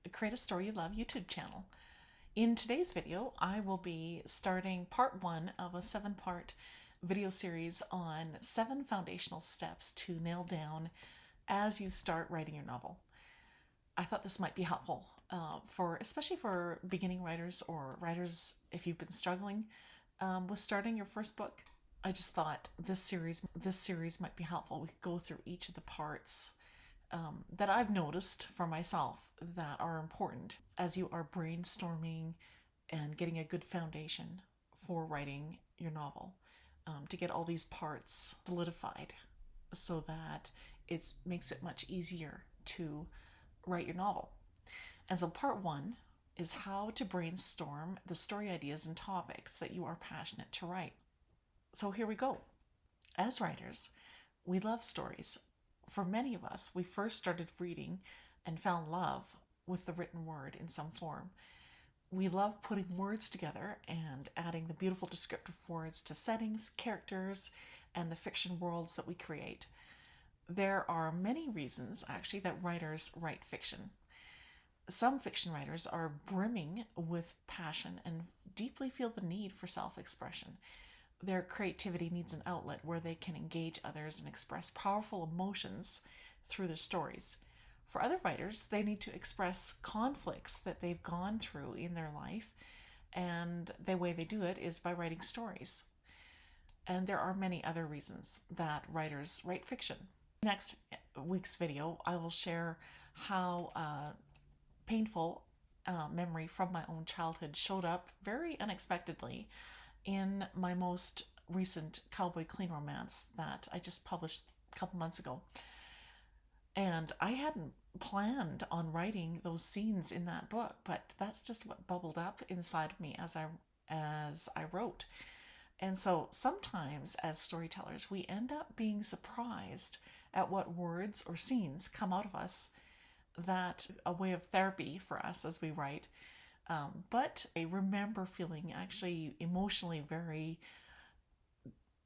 Create a Story You Love YouTube channel. In today's video, I will be starting part one of a 7-part video series on 7 foundational steps to nail down as you start writing your novel. I thought this might be helpful especially for beginning writers or writers if you've been struggling with starting your first book. I just thought this series might be helpful. We could go through each of the parts that I've noticed for myself that are important as you are brainstorming and getting a good foundation for writing your novel, to get all these parts solidified so that it makes it much easier to write your novel. And so part one is how to brainstorm the story ideas and topics that you are passionate to write. So here we go. As writers, we love stories. For many of us, we first started reading and found love with the written word in some form. We love putting words together and adding the beautiful descriptive words to settings, characters, and the fiction worlds that we create. There are many reasons, actually, that writers write fiction. Some fiction writers are brimming with passion and deeply feel the need for self-expression. Their creativity needs an outlet where they can engage others and express powerful emotions through their stories. For other writers, they need to express conflicts that they've gone through in their life, and the way they do it is by writing stories. And there are many other reasons that writers write fiction. Next week's video, I will share how painful memory from my own childhood showed up very unexpectedly in my most recent cowboy clean romance that I just published a couple months ago. And I hadn't planned on writing those scenes in that book, but that's just what bubbled up inside of me as I wrote. And so sometimes as storytellers, we end up being surprised at what words or scenes come out of us, that a way of therapy for us as we write. But I remember feeling actually emotionally very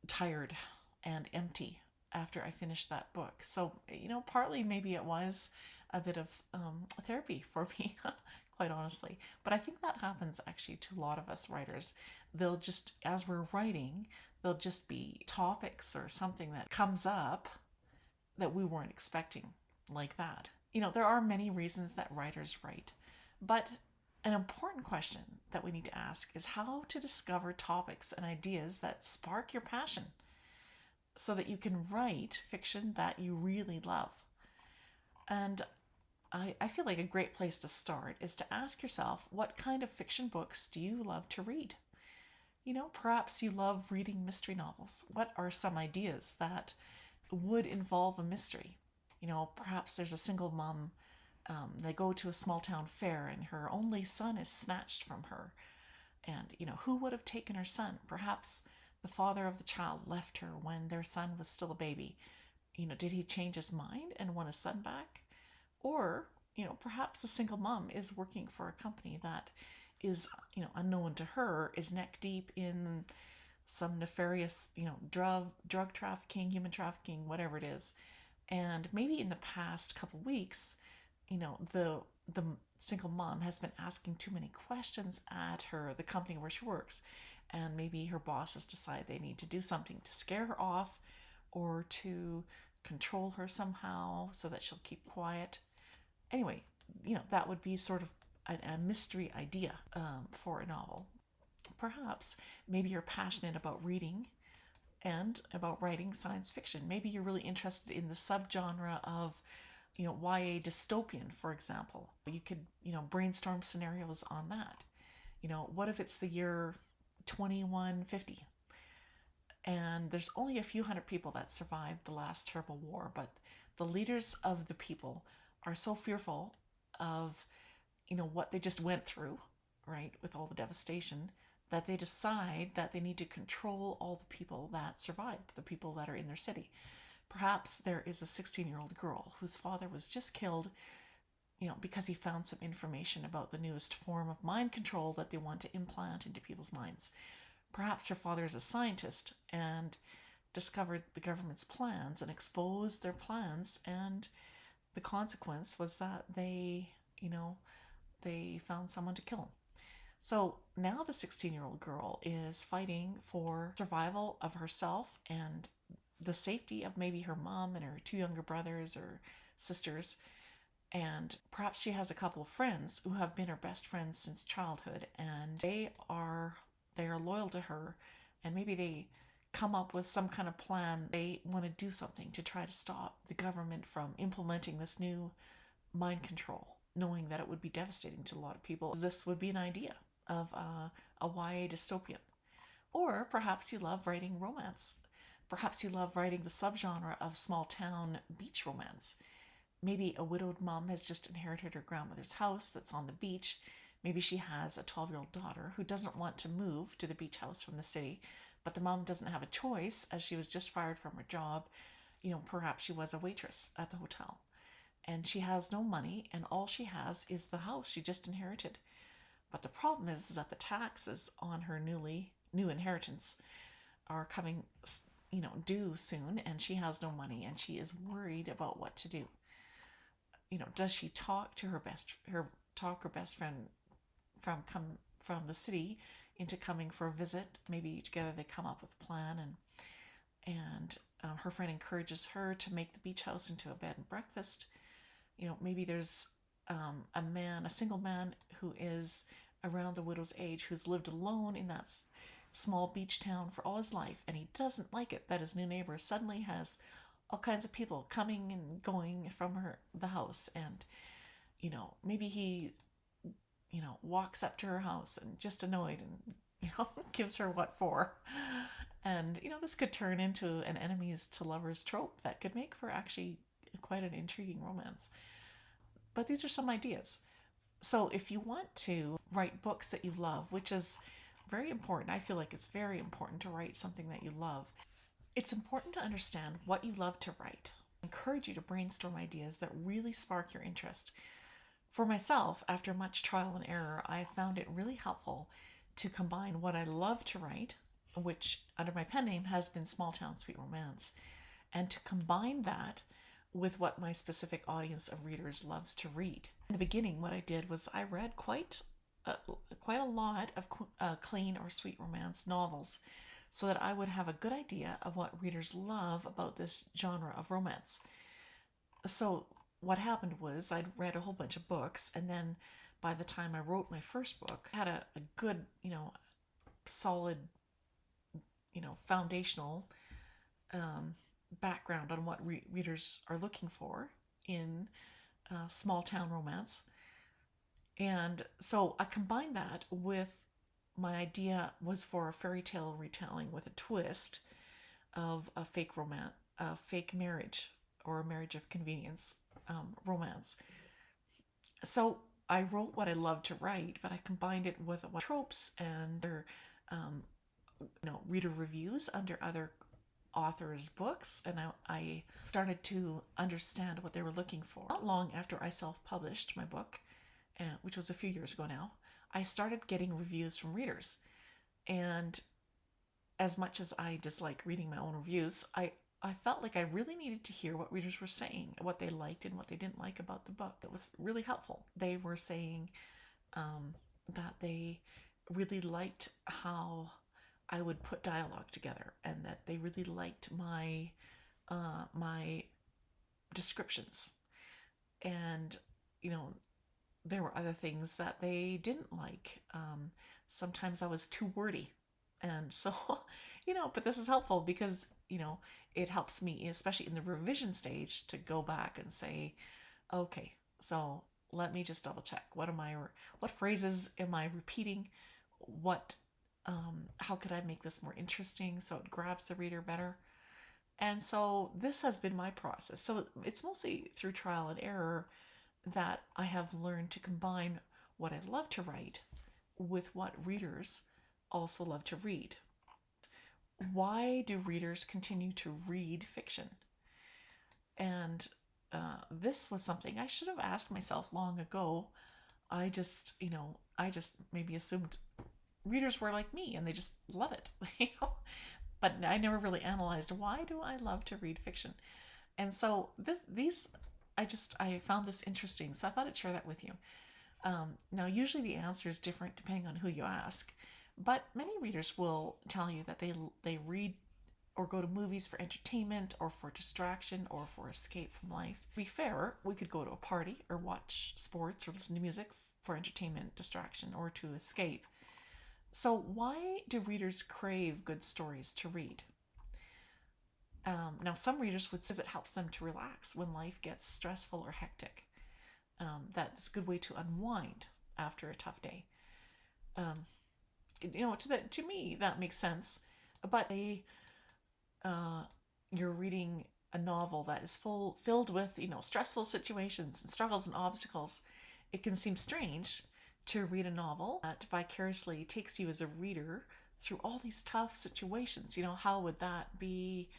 tired and empty after I finished that book. So, partly maybe it was a bit of therapy for me, quite honestly. But I think that happens actually to a lot of us writers. They'll just, as we're writing, there'll just be topics or something that comes up that we weren't expecting, like that. There are many reasons that writers write, but an important question that we need to ask is how to discover topics and ideas that spark your passion so that you can write fiction that you really love. And I feel like a great place to start is to ask yourself, what kind of fiction books do you love to read? Perhaps you love reading mystery novels. What are some ideas that would involve a mystery? Perhaps there's a single mom. They go to a small town fair and her only son is snatched from her. And, who would have taken her son? Perhaps the father of the child left her when their son was still a baby. Did he change his mind and want his son back? Or, perhaps the single mom is working for a company that is, unknown to her, is neck deep in some nefarious, drug trafficking, human trafficking, whatever it is. And maybe in the past couple weeks, the single mom has been asking too many questions at the company where she works, and maybe her bosses decide they need to do something to scare her off or to control her somehow so that she'll keep quiet. Anyway, that would be sort of a mystery idea for a novel. Perhaps maybe you're passionate about reading and about writing science fiction. Maybe you're really interested in the subgenre of YA dystopian, for example. You could, brainstorm scenarios on that. What if it's the year 2150 and there's only a few hundred people that survived the last terrible war, but the leaders of the people are so fearful of, what they just went through, right, with all the devastation, that they decide that they need to control all the people that survived, the people that are in their city. Perhaps there is a 16-year-old girl whose father was just killed, because he found some information about the newest form of mind control that they want to implant into people's minds. Perhaps her father is a scientist and discovered the government's plans and exposed their plans, and the consequence was that they, they found someone to kill him. So now the 16-year-old girl is fighting for survival of herself and the safety of maybe her mom and her two younger brothers or sisters. And perhaps she has a couple of friends who have been her best friends since childhood, and they are loyal to her, and maybe they come up with some kind of plan. They want to do something to try to stop the government from implementing this new mind control, knowing that it would be devastating to a lot of people. This would be an idea of a YA dystopian. Or perhaps you love writing romance. Perhaps you love writing the subgenre of small town beach romance. Maybe a widowed mom has just inherited her grandmother's house that's on the beach. Maybe she has a 12-year-old daughter who doesn't want to move to the beach house from the city, but the mom doesn't have a choice as she was just fired from her job. Perhaps she was a waitress at the hotel. And she has no money, and all she has is the house she just inherited. But the problem is that the taxes on her new inheritance are coming, due soon, and she has no money, and she is worried about what to do. Does she talk her best friend from the city into coming for a visit? Maybe together they come up with a plan, and her friend encourages her to make the beach house into a bed and breakfast. Maybe there's a single man who is around the widow's age, who's lived alone in that small beach town for all his life, and he doesn't like it that his new neighbor suddenly has all kinds of people coming and going from the house. And maybe he walks up to her house and just annoyed and gives her what for. And this could turn into an enemies to lovers trope that could make for actually quite an intriguing romance. But these are some ideas. So if you want to write books that you love, which is very important, I feel like it's very important to write something that you love. It's important to understand what you love to write. I encourage you to brainstorm ideas that really spark your interest. For myself, after much trial and error, I found it really helpful to combine what I love to write, which under my pen name has been small town sweet romance, and to combine that with what my specific audience of readers loves to read. In the beginning, what I did was I read quite a lot of clean or sweet romance novels, so that I would have a good idea of what readers love about this genre of romance. So what happened was I'd read a whole bunch of books, and then by the time I wrote my first book, I had a good, solid, foundational background on what readers are looking for in small town romance. And so I combined that with my idea was for a fairy tale retelling with a twist of a fake romance, a fake marriage, or a marriage of convenience romance. So I wrote what I loved to write, but I combined it with tropes and reader reviews under other authors' books, and I started to understand what they were looking for. Not long after I self-published my book, which was a few years ago now, I started getting reviews from readers. And as much as I dislike reading my own reviews, I felt like I really needed to hear what readers were saying, what they liked and what they didn't like about the book. It was really helpful. They were saying that they really liked how I would put dialogue together, and that they really liked my descriptions. And there were other things that they didn't like. Sometimes I was too wordy, and so but this is helpful because it helps me, especially in the revision stage, to go back and say, okay, so let me just double check. What phrases am I repeating? How could I make this more interesting so it grabs the reader better? And so this has been my process. So it's mostly through trial and error that I have learned to combine what I love to write with what readers also love to read. Why do readers continue to read fiction? And this was something I should have asked myself long ago. I just maybe assumed readers were like me and they just love it. But I never really analyzed, why do I love to read fiction? And so I found this interesting, so I thought I'd share that with you. Now, usually the answer is different depending on who you ask, but many readers will tell you that they read or go to movies for entertainment or for distraction or for escape from life. To be fair, we could go to a party or watch sports or listen to music for entertainment, distraction, or to escape. So, why do readers crave good stories to read? Now, some readers would say it helps them to relax when life gets stressful or hectic. That's a good way to unwind after a tough day. To me, that makes sense. But you're reading a novel that is filled with stressful situations and struggles and obstacles. It can seem strange to read a novel that vicariously takes you as a reader through all these tough situations. How would that be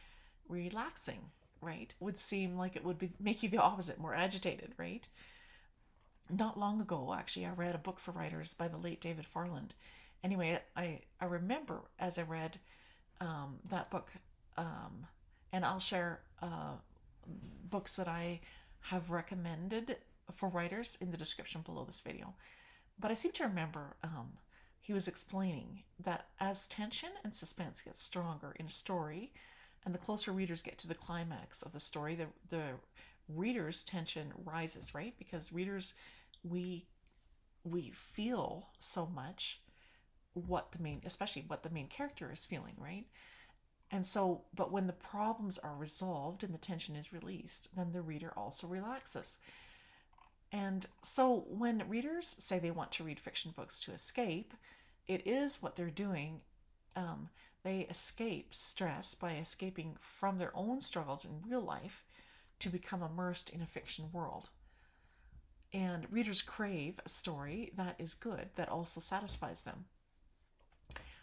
relaxing, right? Would seem like it would make you the opposite, more agitated, right? Not long ago, actually, I read a book for writers by the late David Farland. Anyway, I remember as I read that book, and I'll share books that I have recommended for writers in the description below this video. But I seem to remember he was explaining that as tension and suspense get stronger in a story, and the closer readers get to the climax of the story, the reader's tension rises, right? Because readers, we feel so much especially what the main character is feeling, right? And so, but when the problems are resolved and the tension is released, then the reader also relaxes. And so when readers say they want to read fiction books to escape, it is what they're doing. They escape stress by escaping from their own struggles in real life to become immersed in a fiction world. And readers crave a story that is good, that also satisfies them.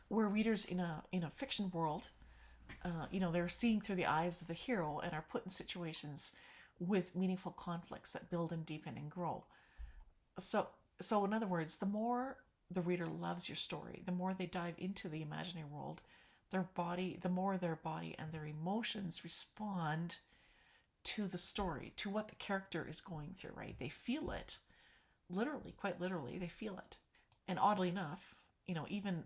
Where readers in a fiction world, they're seeing through the eyes of the hero and are put in situations with meaningful conflicts that build and deepen and grow. So in other words, the more the reader loves your story, the more they dive into the imaginary world, the more their body and their emotions respond to the story, to what the character is going through, right? They feel it, literally, quite literally, they feel it. And oddly enough, even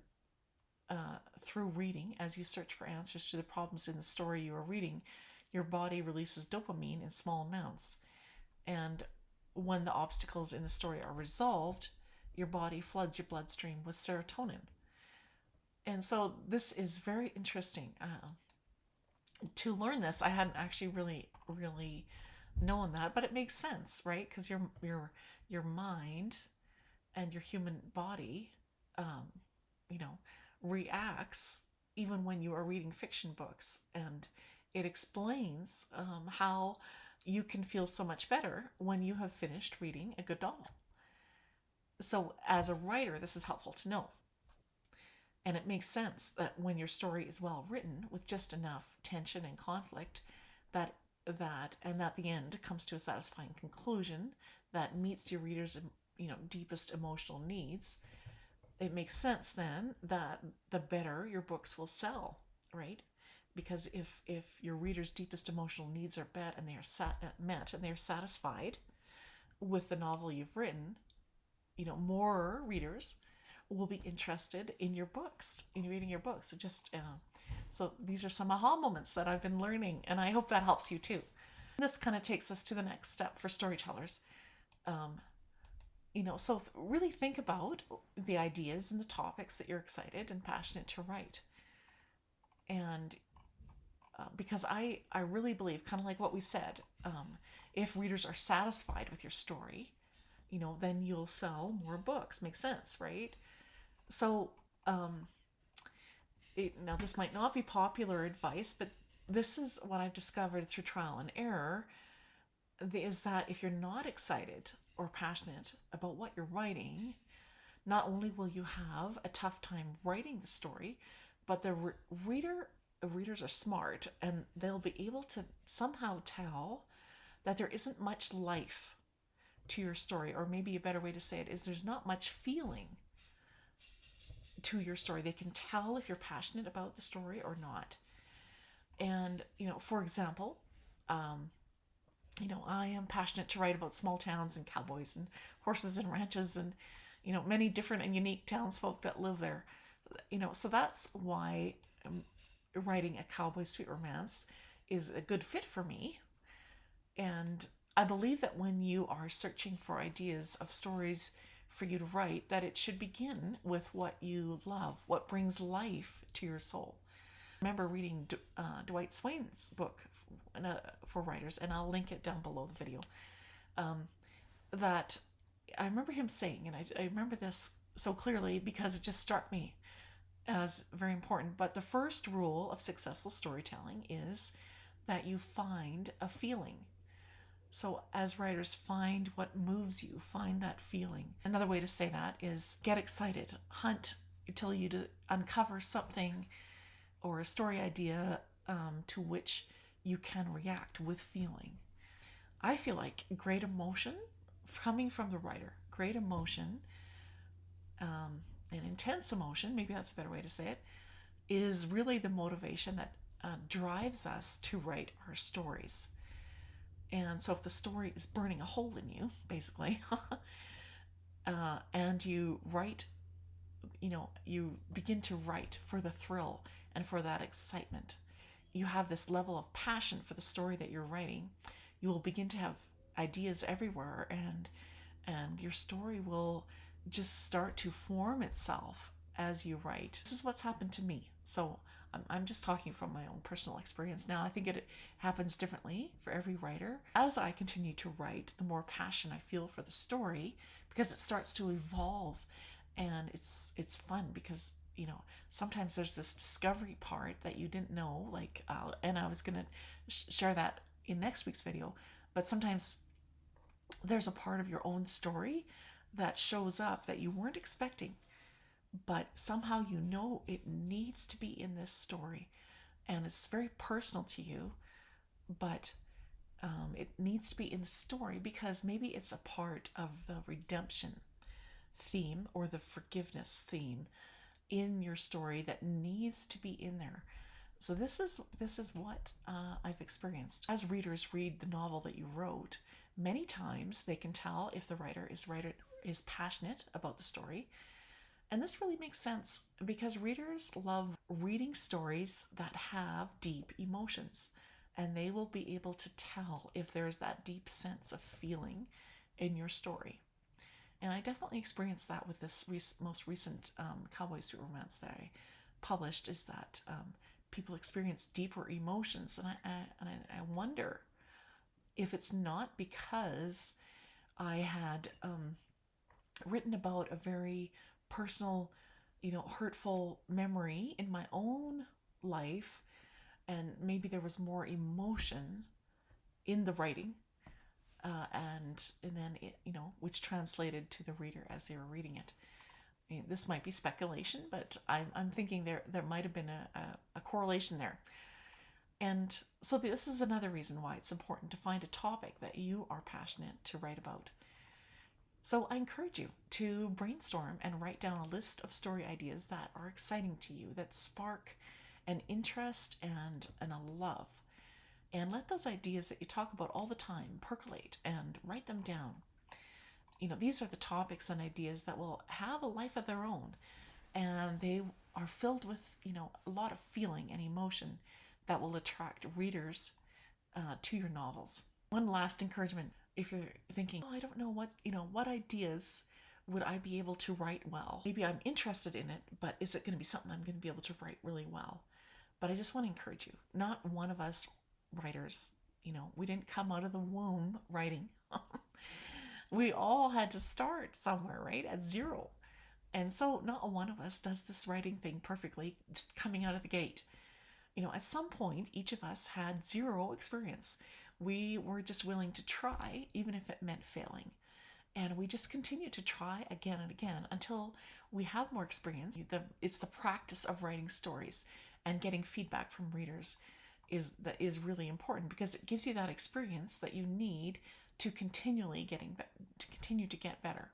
through reading, as you search for answers to the problems in the story you are reading, your body releases dopamine in small amounts. And when the obstacles in the story are resolved, your body floods your bloodstream with serotonin. And so this is very interesting. To learn this, I hadn't actually really known that, but it makes sense, right? Because your mind and your human body, reacts even when you are reading fiction books, and it explains how you can feel so much better when you have finished reading a good novel. So as a writer, this is helpful to know. And it makes sense that when your story is well written with just enough tension and conflict, that the end comes to a satisfying conclusion that meets your reader's deepest emotional needs. It makes sense then that the better your books will sell, right? Because if your reader's deepest emotional needs are met and they are satisfied with the novel you've written, more readers will be interested in your books, in reading your books. So these are some aha moments that I've been learning, and I hope that helps you too. This kind of takes us to the next step for storytellers. So really think about the ideas and the topics that you're excited and passionate to write. And because I really believe, kind of like what we said, if readers are satisfied with your story, then you'll sell more books. Makes sense, right? So, now this might not be popular advice, but this is what I've discovered through trial and error, is that if you're not excited or passionate about what you're writing, not only will you have a tough time writing the story, but the readers are smart, and they'll be able to somehow tell that there isn't much life to your story, or maybe a better way to say it is there's not much feeling to your story. They can tell if you're passionate about the story or not. And for example, I am passionate to write about small towns and cowboys and horses and ranches and, many different and unique townsfolk that live there. So that's why writing a cowboy sweet romance is a good fit for me. And I believe that when you are searching for ideas of stories for you to write, that it should begin with what you love, what brings life to your soul. I remember reading Dwight Swain's book for writers, and I'll link it down below the video. That I remember him saying, and I remember this so clearly because it just struck me as very important. But the first rule of successful storytelling is that you find a feeling. So as writers, find what moves you, find that feeling. Another way to say that is get excited, hunt until you uncover something or a story idea to which you can react with feeling. I feel like great emotion coming from the writer, great emotion, and intense emotion, maybe that's a better way to say it, is really the motivation that drives us to write our stories. And so if the story is burning a hole in you, basically, and you write, you begin to write for the thrill and for that excitement, you have this level of passion for the story that you're writing, you will begin to have ideas everywhere, and your story will just start to form itself as you write. This is what's happened to me. So I'm just talking from my own personal experience now. I think it happens differently for every writer. As I continue to write, the more passion I feel for the story, because it starts to evolve, and it's fun because sometimes there's this discovery part that you didn't know, and I was gonna share that in next week's video. But sometimes there's a part of your own story that shows up that you weren't expecting, but somehow it needs to be in this story, and it's very personal to you, but it needs to be in the story because maybe it's a part of the redemption theme or the forgiveness theme in your story that needs to be in there. So this is what I've experienced. As readers read the novel that you wrote, many times they can tell if the writer is passionate about the story. And this really makes sense because readers love reading stories that have deep emotions, and they will be able to tell if there's that deep sense of feeling in your story. And I definitely experienced that with this most recent cowboy sweet romance that I published, is that people experience deeper emotions. And I wonder if it's not because I had written about a very personal, hurtful memory in my own life, and maybe there was more emotion in the writing, and then it, which translated to the reader as they were reading it. This might be speculation, but I'm thinking there might have been a correlation there. And so this is another reason why it's important to find a topic that you are passionate to write about. So I encourage you to brainstorm and write down a list of story ideas that are exciting to you, that spark an interest and a love. And let those ideas that you talk about all the time percolate and write them down. These are the topics and ideas that will have a life of their own, and they are filled with, a lot of feeling and emotion that will attract readers to your novels. One last encouragement: if you're thinking, I don't know what ideas would I be able to write well? Maybe I'm interested in it, but is it going to be something I'm going to be able to write really well? But I just want to encourage you. Not one of us writers, we didn't come out of the womb writing. We all had to start somewhere, right? At zero. And so not one of us does this writing thing perfectly, just coming out of the gate. At some point, each of us had zero experience. We were just willing to try, even if it meant failing. And we just continue to try again and again until we have more experience. It's the practice of writing stories and getting feedback from readers is really important, because it gives you that experience that you need to continue to get better.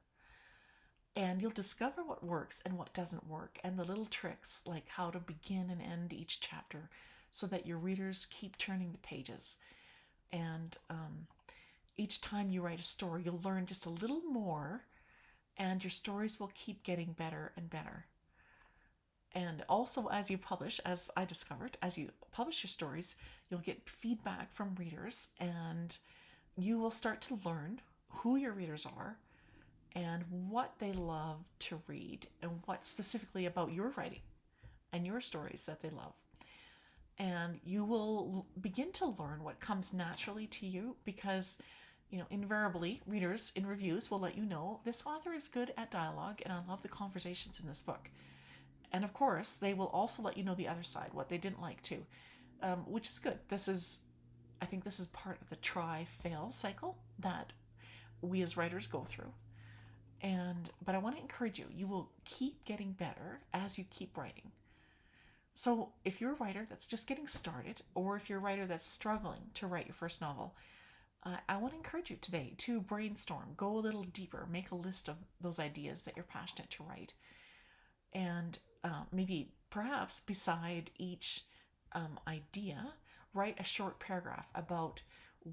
And you'll discover what works and what doesn't work, and the little tricks like how to begin and end each chapter so that your readers keep turning the pages. And each time you write a story, you'll learn just a little more, and your stories will keep getting better and better. And also, as you publish, as I discovered, as you publish your stories, you'll get feedback from readers, and you will start to learn who your readers are and what they love to read and what specifically about your writing and your stories that they love. And you will begin to learn what comes naturally to you because, invariably, readers in reviews will let you know this author is good at dialogue and I love the conversations in this book. And of course, they will also let you know the other side, what they didn't like too, which is good. I think this is part of the try-fail cycle that we as writers go through. But I want to encourage you, you will keep getting better as you keep writing. So if you're a writer that's just getting started, or if you're a writer that's struggling to write your first novel, I want to encourage you today to brainstorm, go a little deeper, make a list of those ideas that you're passionate to write. And maybe perhaps beside each idea, write a short paragraph about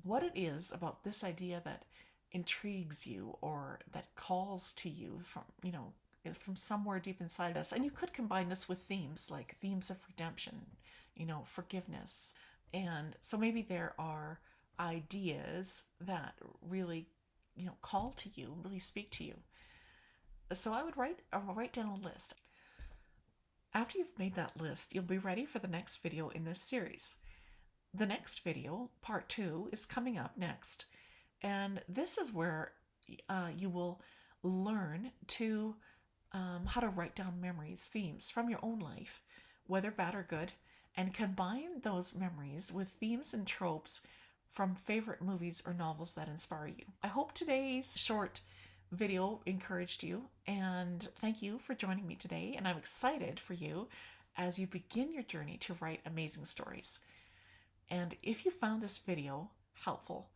what it is about this idea that intrigues you or that calls to you from somewhere deep inside us. And you could combine this with themes like themes of redemption, forgiveness. And so maybe there are ideas that really, call to you, really speak to you. So I would write down a list. After you've made that list, you'll be ready for the next video in this series. The next video, part 2, is coming up next. And this is where you will learn to how to write down memories, themes from your own life, whether bad or good, and combine those memories with themes and tropes from favorite movies or novels that inspire you. I hope today's short video encouraged you, and thank you for joining me today, and I'm excited for you as you begin your journey to write amazing stories. And if you found this video helpful,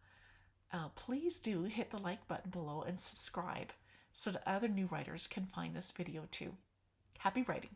please do hit the like button below and subscribe so that other new writers can find this video too. Happy writing!